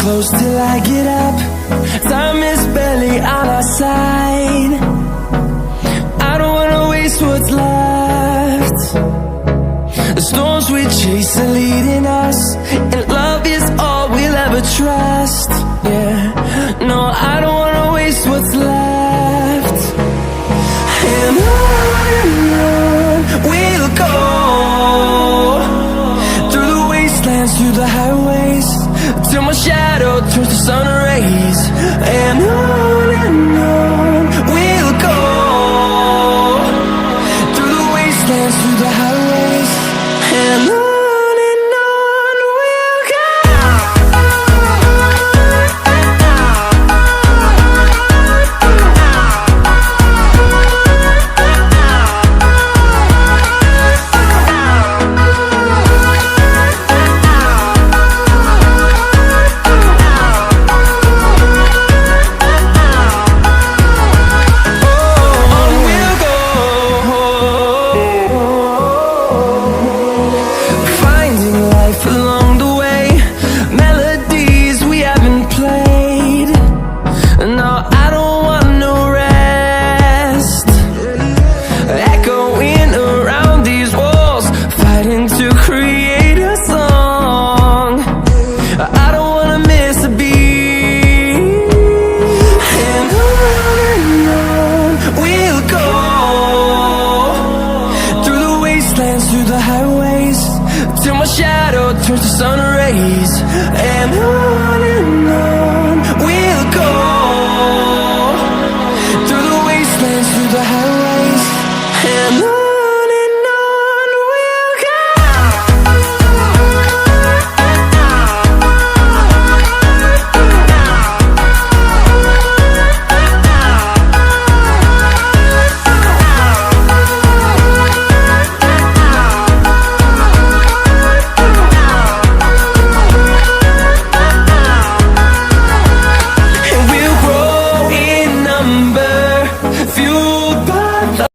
close till I get up. Time is barely on our side. I don't wanna waste what's left. The storms we chase are leading us, and love is all we'll ever trust. Yeah, no, I don't wanna waste what's left. And on we'll go, through the wastelands, through the highways, till my shadow turns to sun rays. And on we'll go, through the wastelands, through the highways, and on we'll go. Through the highways, till my shadow turns to sun rays. And on